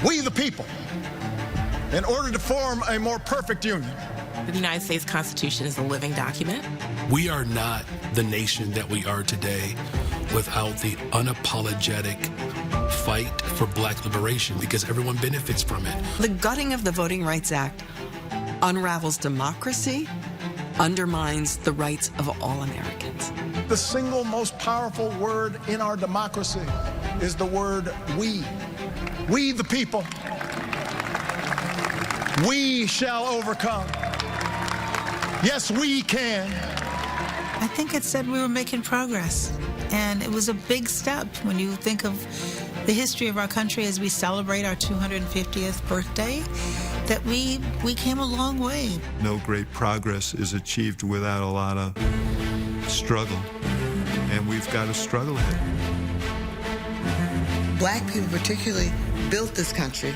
We the people, in order to form a more perfect union. The United States Constitution is a living document. We are not the nation that we are today without the unapologetic fight for black liberation, because everyone benefits from it. The gutting of the Voting Rights Act unravels democracy, undermines the rights of all Americans. The single most powerful word in our democracy is the word we. We the people. We shall overcome. Yes, we can. I think it said we were making progress, and it was a big step when you think of the history of our country as we celebrate our 250th birthday, that we came a long way. No great progress is achieved without a lot of struggle, and we've got to struggle ahead. Black people particularly built this country,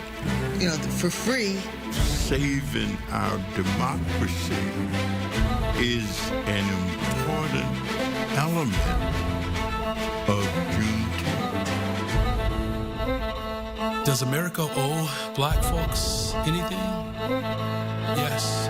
for free. Saving our democracy is an important element of Juneteenth. Does America owe black folks anything? Yes.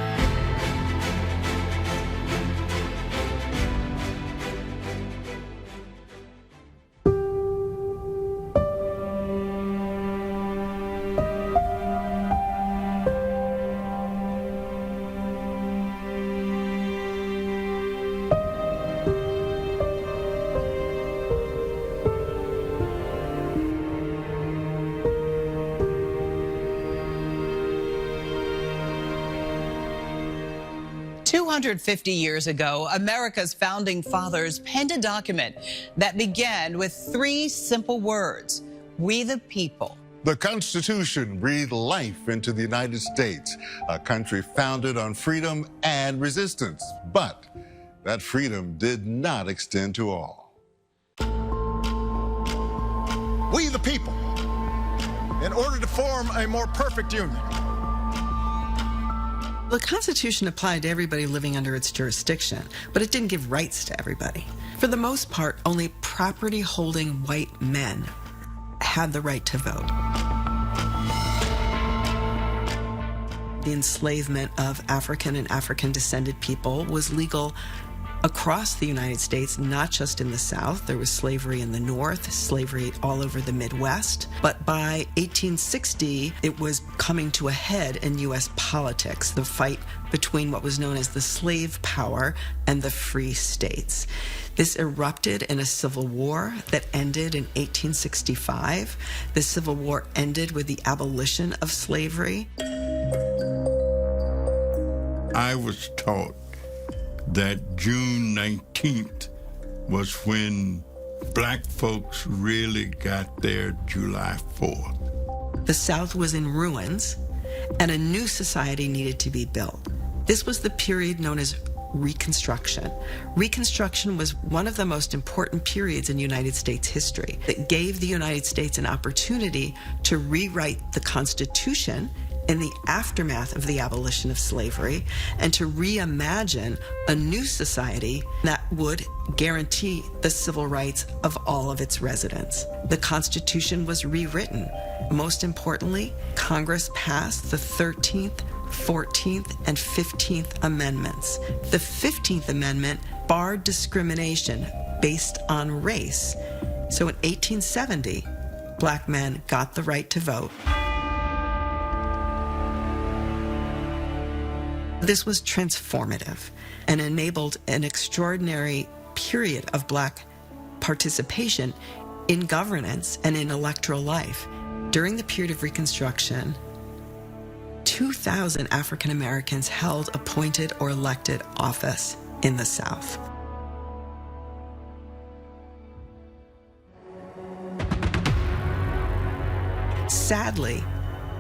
"250 years ago, America's founding fathers penned a document that began with 3 simple words: we the people. The Constitution breathed life into the United States, a country founded on freedom and resistance. But that freedom did not extend to all. We the people, in order to form a more perfect union. The Constitution applied to everybody living under its jurisdiction, but it didn't give rights to everybody. For the most part, only property-holding white men had the right to vote. The enslavement of African and African-descended people was legal across the United States, not just in the South. There was slavery in the North, slavery all over the Midwest. But by 1860, it was coming to a head in U.S. politics, the fight between what was known as the slave power and the free states. This erupted in a civil war that ended in 1865. The Civil War ended with the abolition of slavery. I was taught that June 19th was when black folks really got their July 4th. The South was in ruins, and a new society needed to be built. This was the period known as Reconstruction. Reconstruction was one of the most important periods in United States history that gave the United States an opportunity to rewrite the Constitution in the aftermath of the abolition of slavery, and to reimagine a new society that would guarantee the civil rights of all of its residents. The Constitution was rewritten. Most importantly, Congress passed the 13th, 14th, and 15th Amendments. The 15th Amendment barred discrimination based on race. So in 1870, black men got the right to vote. This was transformative and enabled an extraordinary period of black participation in governance and in electoral life. During the period of Reconstruction, 2,000 African Americans held appointed or elected office in the South. Sadly,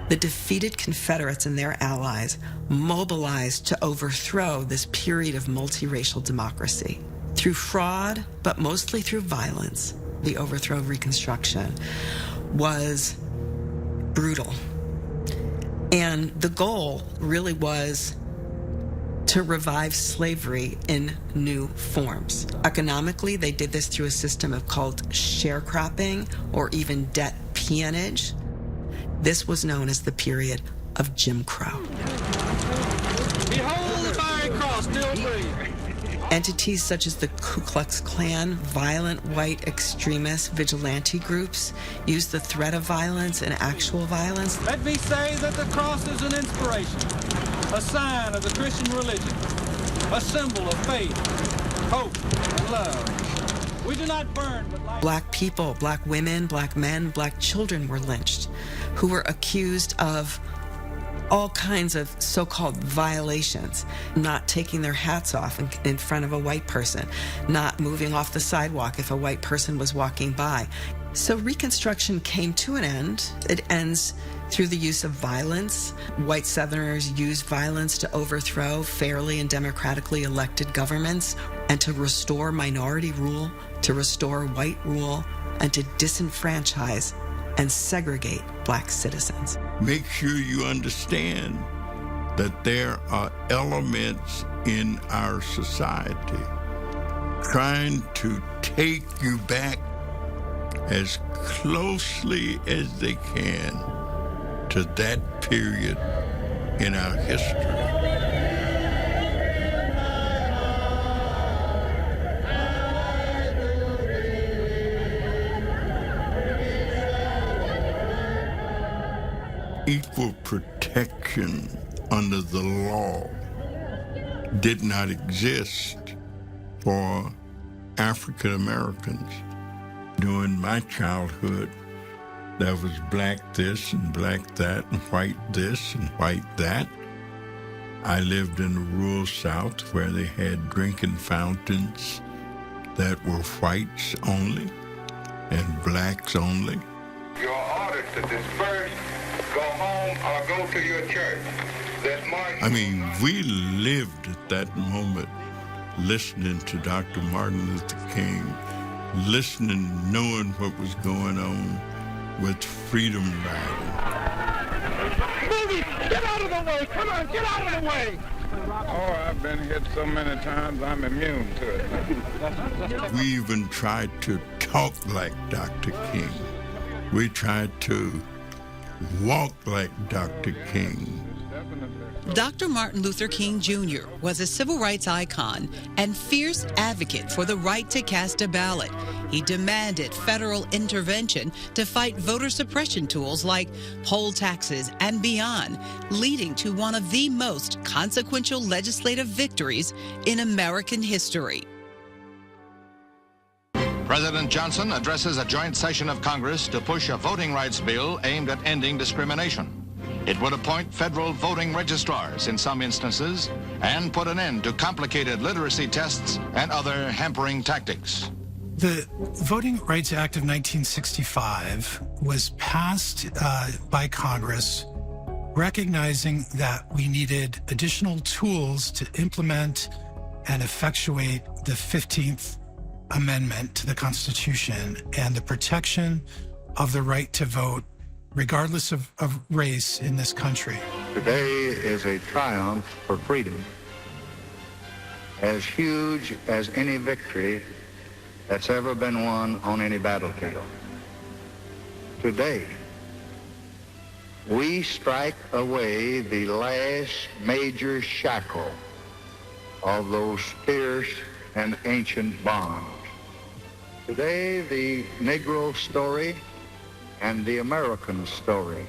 the defeated Confederates and their allies mobilized to overthrow this period of multiracial democracy. Through fraud, but mostly through violence, the overthrow of Reconstruction was brutal. And the goal really was to revive slavery in new forms. Economically, they did this through a system called sharecropping or even debt peonage. This was known as the period of Jim Crow. Behold the fiery cross still free. Entities such as the Ku Klux Klan, violent white extremist vigilante groups, used the threat of violence and actual violence. Let me say that the cross is an inspiration, a sign of the Christian religion, a symbol of faith, hope, and love. We do not burn, but light. Black people, black women, black men, black children were lynched, who were accused of all kinds of so-called violations, not taking their hats off in front of a white person, not moving off the sidewalk if a white person was walking by. So Reconstruction came to an end. It ends through the use of violence. White Southerners used violence to overthrow fairly and democratically elected governments and to restore minority rule, to restore white rule, and to disenfranchise and segregate black citizens. Make sure you understand that there are elements in our society trying to take you back as closely as they can to that period in our history. Equal protection under the law did not exist for African Americans. During my childhood, there was black this and black that and white this and white that. I lived in the rural South where they had drinking fountains that were whites only and blacks only. You're ordered to disperse, go home, or go to your church. I mean, we lived at that moment listening to Dr. Martin Luther King, listening, knowing what was going on with freedom riding. Boogie, get out of the way! Come on, get out of the way! Oh, I've been hit so many times, I'm immune to it. We even tried to talk like Dr. King. We tried to walk like Dr. King. Dr. Martin Luther King Jr. was a civil rights icon and fierce advocate for the right to cast a ballot. He demanded federal intervention to fight voter suppression tools like poll taxes and beyond, leading to one of the most consequential legislative victories in American history. President Johnson addresses a joint session of Congress to push a voting rights bill aimed at ending discrimination. It would appoint federal voting registrars in some instances and put an end to complicated literacy tests and other hampering tactics. The Voting Rights Act of 1965 was passed by Congress, recognizing that we needed additional tools to implement and effectuate the 15th Amendment to the Constitution and the protection of the right to vote regardless of race in this country. Today is a triumph for freedom, as huge as any victory that's ever been won on any battlefield. Today, we strike away the last major shackle of those fierce and ancient bonds. Today, the Negro story and the American story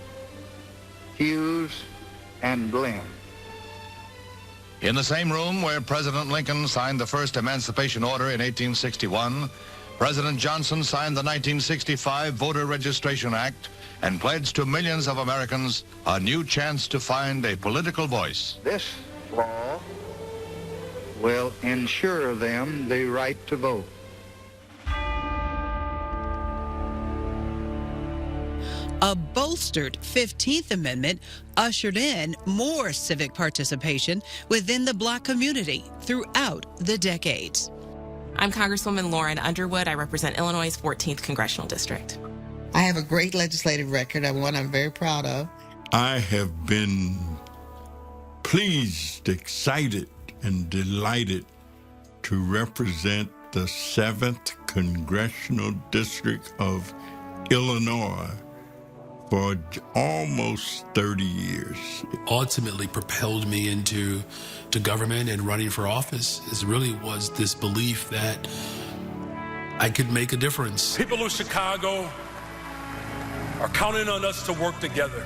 fuse and blend. In the same room where President Lincoln signed the first Emancipation Order in 1861, President Johnson signed the 1965 Voter Registration Act and pledged to millions of Americans a new chance to find a political voice. This law will ensure them the right to vote. A bolstered 15th Amendment ushered in more civic participation within the black community throughout the decades. I'm Congresswoman Lauren Underwood. I represent Illinois' 14th Congressional District. I have a great legislative record, one I'm very proud of. I have been pleased, excited, and delighted to represent the 7th Congressional District of Illinois for almost 30 years. Ultimately propelled me into government and running for office really was this belief that I could make a difference. People of Chicago are counting on us to work together,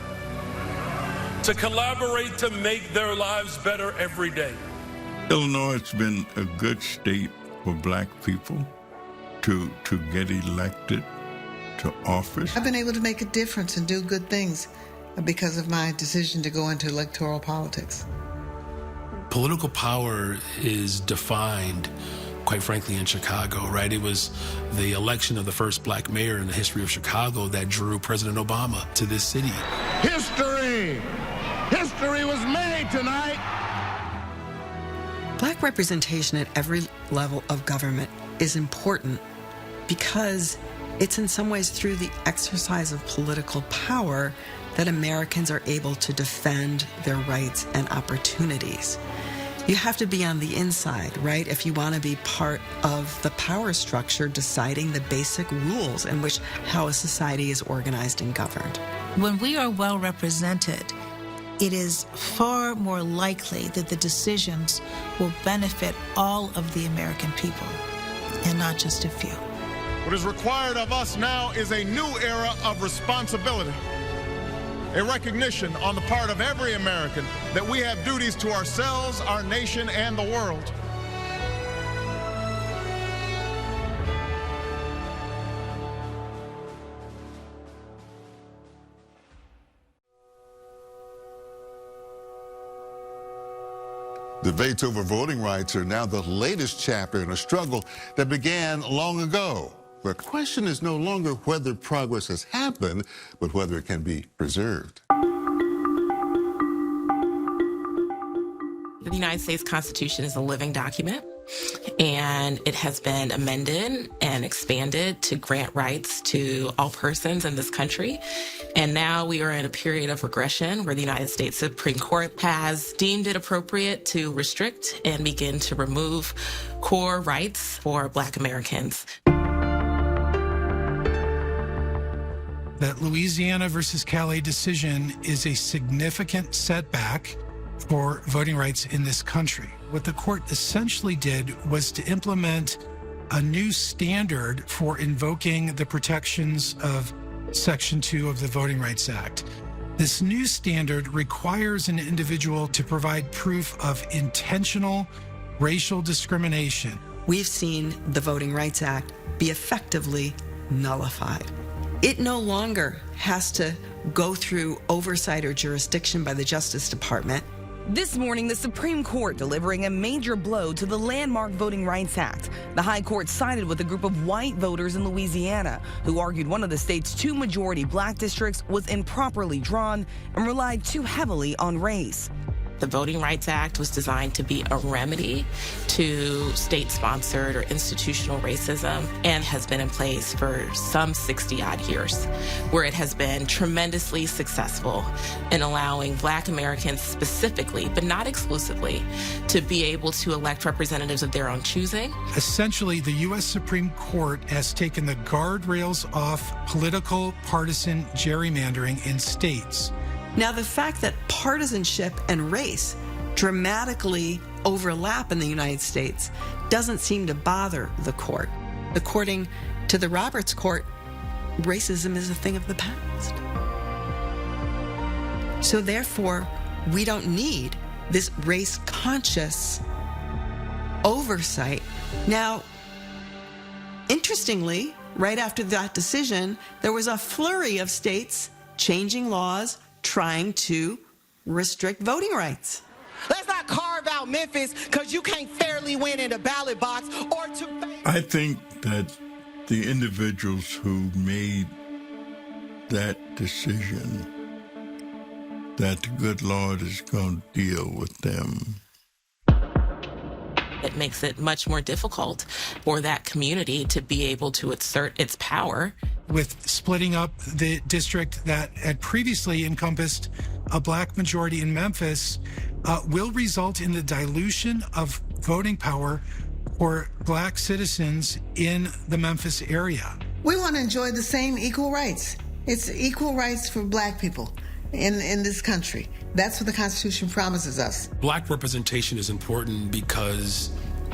to collaborate to make their lives better every day. Illinois has been a good state for black people to get elected to office. I've been able to make a difference and do good things because of my decision to go into electoral politics. Political power is defined, quite frankly, in Chicago, right? It was the election of the first black mayor in the history of Chicago that drew President Obama to this city. History! History was made tonight! Black representation at every level of government is important because it's in some ways through the exercise of political power that Americans are able to defend their rights and opportunities. You have to be on the inside, right? If you want to be part of the power structure deciding the basic rules in which how a society is organized and governed. When we are well represented, it is far more likely that the decisions will benefit all of the American people and not just a few. What is required of us now is a new era of responsibility, a recognition on the part of every American that we have duties to ourselves, our nation, and the world. Debates over voting rights are now the latest chapter in a struggle that began long ago. The question is no longer whether progress has happened, but whether it can be preserved. The United States Constitution is a living document, and it has been amended and expanded to grant rights to all persons in this country. And now we are in a period of regression where the United States Supreme Court has deemed it appropriate to restrict and begin to remove core rights for Black Americans. That Louisiana versus Calais decision is a significant setback for voting rights in this country. What the court essentially did was to implement a new standard for invoking the protections of Section 2 of the Voting Rights Act. This new standard requires an individual to provide proof of intentional racial discrimination. We've seen the Voting Rights Act be effectively nullified. It no longer has to go through oversight or jurisdiction by the Justice Department. This morning, the Supreme Court delivering a major blow to the landmark Voting Rights Act. The High Court sided with a group of white voters in Louisiana who argued one of the state's two majority black districts was improperly drawn and relied too heavily on race. The Voting Rights Act was designed to be a remedy to state-sponsored or institutional racism and has been in place for some 60-odd years, where it has been tremendously successful in allowing Black Americans specifically, but not exclusively, to be able to elect representatives of their own choosing. Essentially, the U.S. Supreme Court has taken the guardrails off political partisan gerrymandering in states. Now, the fact that partisanship and race dramatically overlap in the United States doesn't seem to bother the court. According to the Roberts Court, racism is a thing of the past. So therefore, we don't need this race-conscious oversight. Now, interestingly, right after that decision, there was a flurry of states changing laws trying to restrict voting rights. Let's not carve out Memphis because you can't fairly win in a ballot box or to... I think that the individuals who made that decision, that the good Lord is going to deal with them. It makes it much more difficult for that community to be able to assert its power. With splitting up the district that had previously encompassed a Black majority in Memphis, will result in the dilution of voting power for Black citizens in the Memphis area. We want to enjoy the same equal rights It's equal rights for black people in this country. That's what the Constitution promises us. Black representation is important because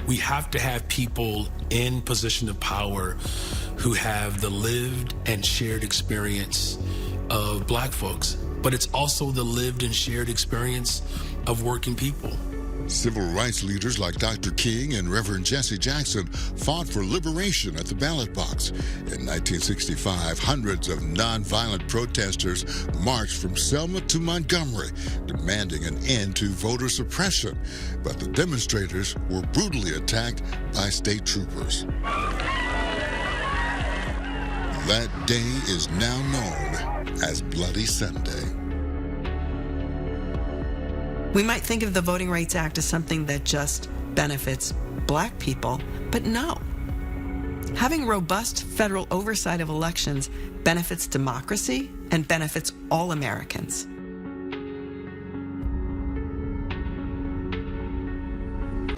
we have to have people in position of power who have the lived and shared experience of black folks, but it's also the lived and shared experience of working people. Civil rights leaders like Dr. King and Reverend Jesse Jackson fought for liberation at the ballot box. In 1965, hundreds of nonviolent protesters marched from Selma to Montgomery, demanding an end to voter suppression. But the demonstrators were brutally attacked by state troopers. That day is now known as Bloody Sunday. We might think of the Voting Rights Act as something that just benefits black people, but no. Having robust federal oversight of elections benefits democracy and benefits all Americans.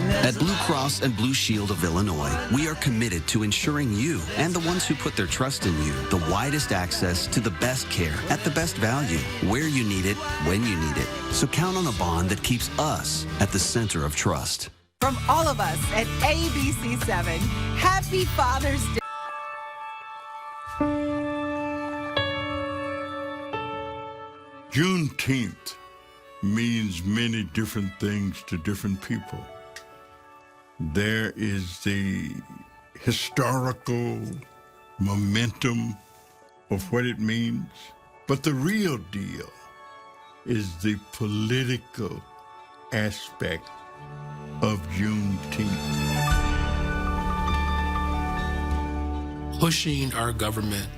At Blue Cross and Blue Shield of Illinois, we are committed to ensuring you and the ones who put their trust in you the widest access to the best care at the best value, where you need it, when you need it. So count on a bond that keeps us at the center of trust. From all of us at ABC7, Happy Father's Day. Juneteenth means many different things to different people. There is the historical momentum of what it means, but the real deal is the political aspect of Juneteenth. Pushing our government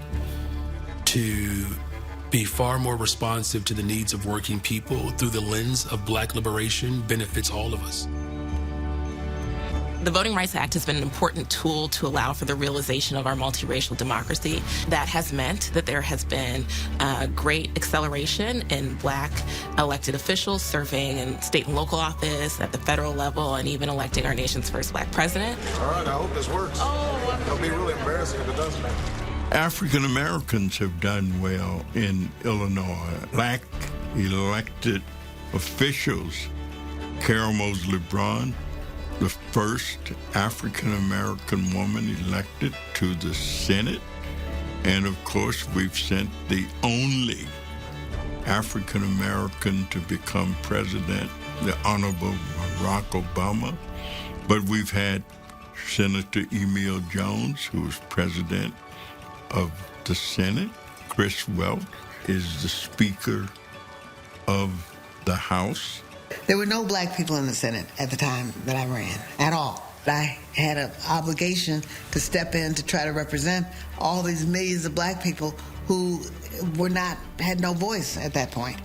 to be far more responsive to the needs of working people through the lens of black liberation benefits all of us. The Voting Rights Act has been an important tool to allow for the realization of our multiracial democracy. That has meant that there has been great acceleration in black elected officials serving in state and local office, at the federal level, and even electing our nation's first black president. All right, I hope this works. It'll be really embarrassing if it doesn't. African Americans have done well in Illinois. Black elected officials, Carol Moseley Braun, the first African American woman elected to the Senate. And of course, we've sent the only African American to become president, the Honorable Barack Obama. But we've had Senator Emil Jones, who was president of the Senate. Chris Welch is the Speaker of the House. There were no black people in the Senate at the time that I ran, at all. I had an obligation to step in to try to represent all these millions of black people who had no voice at that point.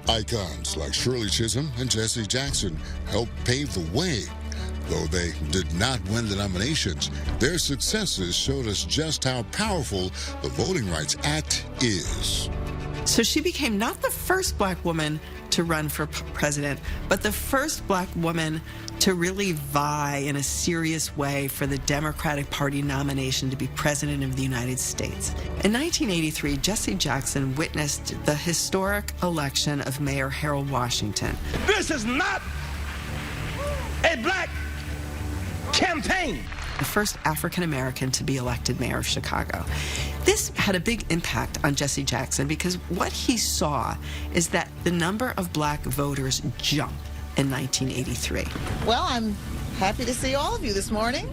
Icons like Shirley Chisholm and Jesse Jackson helped pave the way. Though they did not win the nominations, their successes showed us just how powerful the Voting Rights Act is. So she became not the first black woman to run for president, but the first black woman to really vie in a serious way for the Democratic Party nomination to be president of the United States. In 1983, Jesse Jackson witnessed the historic election of Mayor Harold Washington. This is not a black campaign. The first African American to be elected mayor of Chicago. This had a big impact on Jesse Jackson because what he saw is that the number of black voters jumped in 1983. Well, I'm happy to see all of you this morning.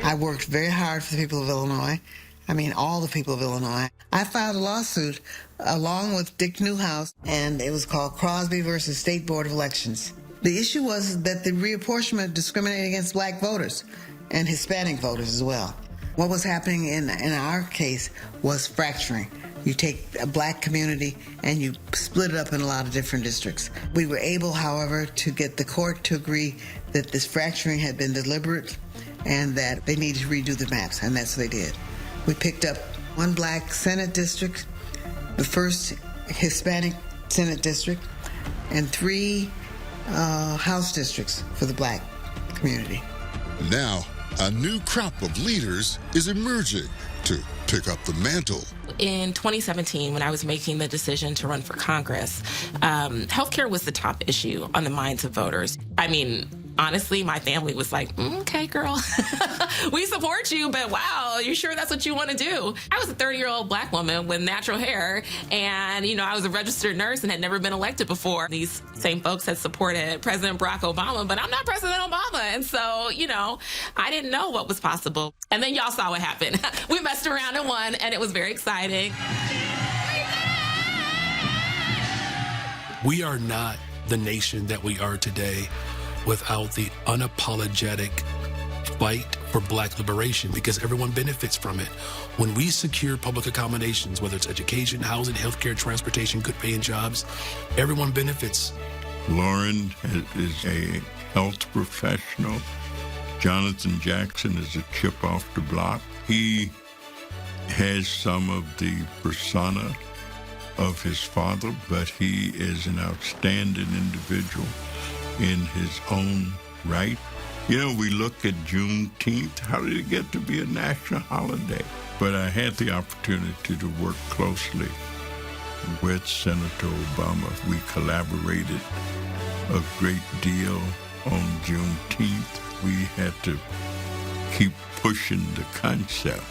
I worked very hard for the people of Illinois. I mean, all the people of Illinois. I filed a lawsuit along with Dick Newhouse, and it was called Crosby versus State Board of Elections. The issue was that the reapportionment discriminated against black voters and Hispanic voters as well. What was happening in our case was fracturing. You take a black community and you split it up in a lot of different districts. We were able, however, to get the court to agree that this fracturing had been deliberate and that they needed to redo the maps, and that's what they did. We picked up one black Senate district, the first Hispanic Senate district, and 3 House districts for the black community. Now, a new crop of leaders is emerging to pick up the mantle. In 2017, when I was making the decision to run for Congress, healthcare was the top issue on the minds of voters. I mean, honestly, my family was like, okay, girl, we support you, but wow, are you sure that's what you want to do? I was a 30-year-old black woman with natural hair, and, I was a registered nurse and had never been elected before. These same folks had supported President Barack Obama, but I'm not President Obama. And so, I didn't know what was possible. And then y'all saw what happened. We messed around and won, and it was very exciting. We are not the nation that we are today without the unapologetic fight for black liberation, because everyone benefits from it. When we secure public accommodations, whether it's education, housing, healthcare, transportation, good paying jobs, everyone benefits. Lauren is a health professional. Jonathan Jackson is a chip off the block. He has some of the persona of his father, but he is an outstanding individual in his own right. We look at Juneteenth. How did it get to be a national holiday? But I had the opportunity to work closely with Senator Obama. We collaborated a great deal on Juneteenth. We had to keep pushing the concept.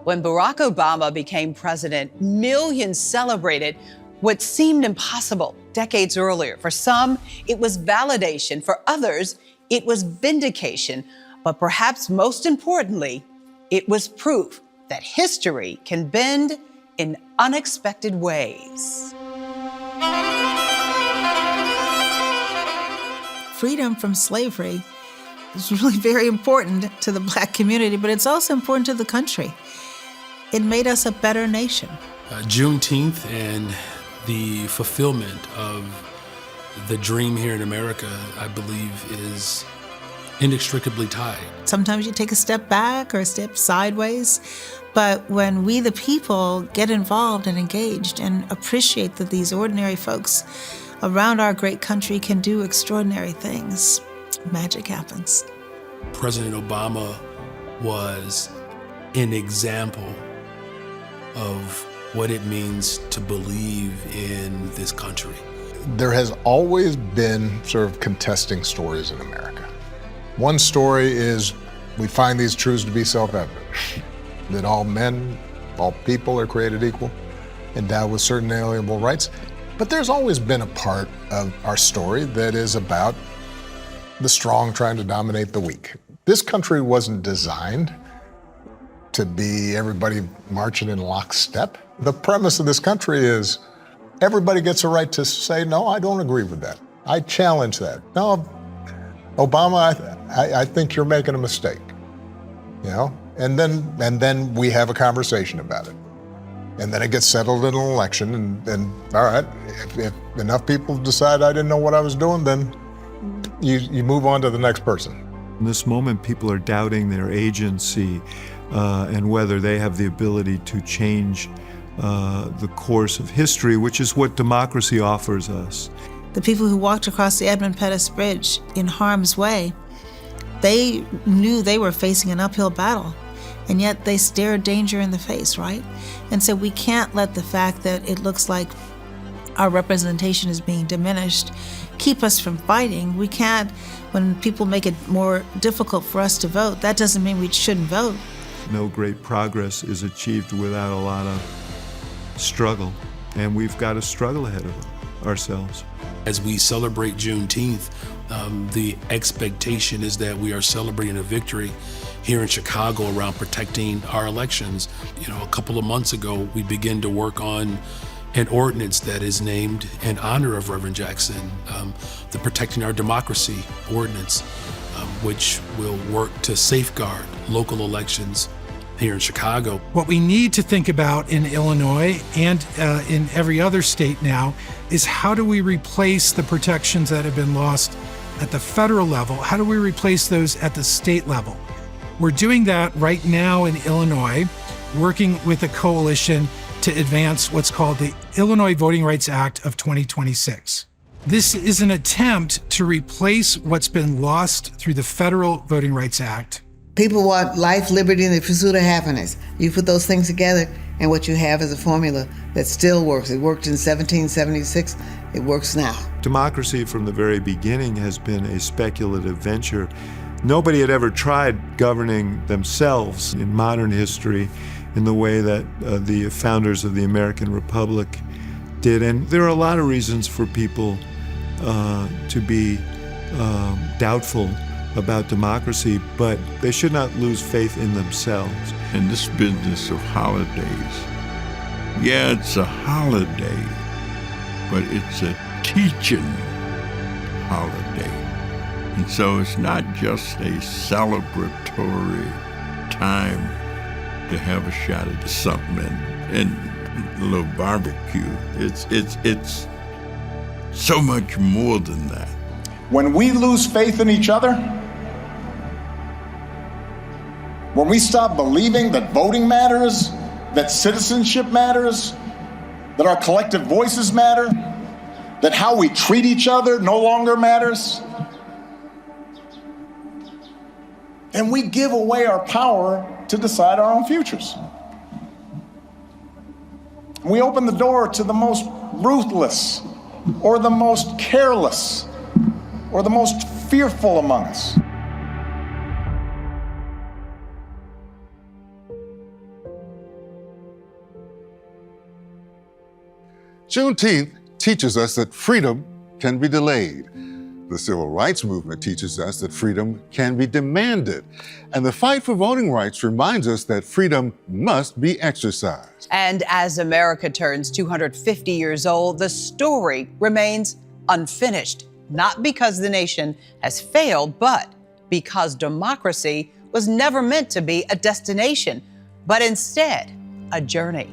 When Barack Obama became president, millions celebrated what seemed impossible decades earlier. For some, it was validation. For others, it was vindication. But perhaps most importantly, it was proof that history can bend in unexpected ways. Freedom from slavery is really very important to the black community, but it's also important to the country. It made us a better nation. Juneteenth and the fulfillment of the dream here in America, I believe, is inextricably tied. Sometimes you take a step back or a step sideways, but when we the people get involved and engaged and appreciate that these ordinary folks around our great country can do extraordinary things, magic happens. President Obama was an example of what it means to believe in this country. There has always been sort of contesting stories in America. One story is we find these truths to be self-evident, that all men, all people are created equal, endowed with certain inalienable rights. But there's always been a part of our story that is about the strong trying to dominate the weak. This country wasn't designed to be everybody marching in lockstep. The premise of this country is everybody gets a right to say, no, I don't agree with that. I challenge that. No, Obama, I think you're making a mistake, and then we have a conversation about it. And then it gets settled in an election, and all right, if enough people decide I didn't know what I was doing, then you move on to the next person. In this moment, people are doubting their agency and whether they have the ability to change the course of history, which is what democracy offers us. The people who walked across the Edmund Pettus Bridge in harm's way, they knew they were facing an uphill battle, and yet they stared danger in the face, right? And so we can't let the fact that it looks like our representation is being diminished keep us from fighting. We can't, when people make it more difficult for us to vote, that doesn't mean we shouldn't vote. No great progress is achieved without a lot of struggle, and we've got a struggle ahead of ourselves. As we celebrate Juneteenth, the expectation is that we are celebrating a victory here in Chicago around protecting our elections. A couple of months ago, we began to work on an ordinance that is named in honor of Reverend Jackson, the Protecting Our Democracy Ordinance, which will work to safeguard local elections here in Chicago. What we need to think about in Illinois and in every other state now is how do we replace the protections that have been lost at the federal level? How do we replace those at the state level? We're doing that right now in Illinois, working with a coalition to to advance what's called the Illinois Voting Rights Act of 2026. This is an attempt to replace what's been lost through the Federal Voting Rights Act. People want life, liberty, and the pursuit of happiness. You put those things together, and what you have is a formula that still works. It worked in 1776. It works now. Democracy from the very beginning has been a speculative venture. Nobody had ever tried governing themselves in modern history in the way that the founders of the American Republic did. And there are a lot of reasons for people to be doubtful about democracy, but they should not lose faith in themselves. And this business of holidays, yeah, it's a holiday, but it's a teaching holiday. And so it's not just a celebratory time to have a shot at something and a little barbecue. It's so much more than that. When we lose faith in each other, when we stop believing that voting matters, that citizenship matters, that our collective voices matter, that how we treat each other no longer matters, then we give away our power to decide our own futures. We open the door to the most ruthless, or the most careless, or the most fearful among us. Juneteenth teaches us that freedom can be delayed. The civil rights movement teaches us that freedom can be demanded. And the fight for voting rights reminds us that freedom must be exercised. And as America turns 250 years old, the story remains unfinished. Not because the nation has failed, but because democracy was never meant to be a destination, but instead a journey.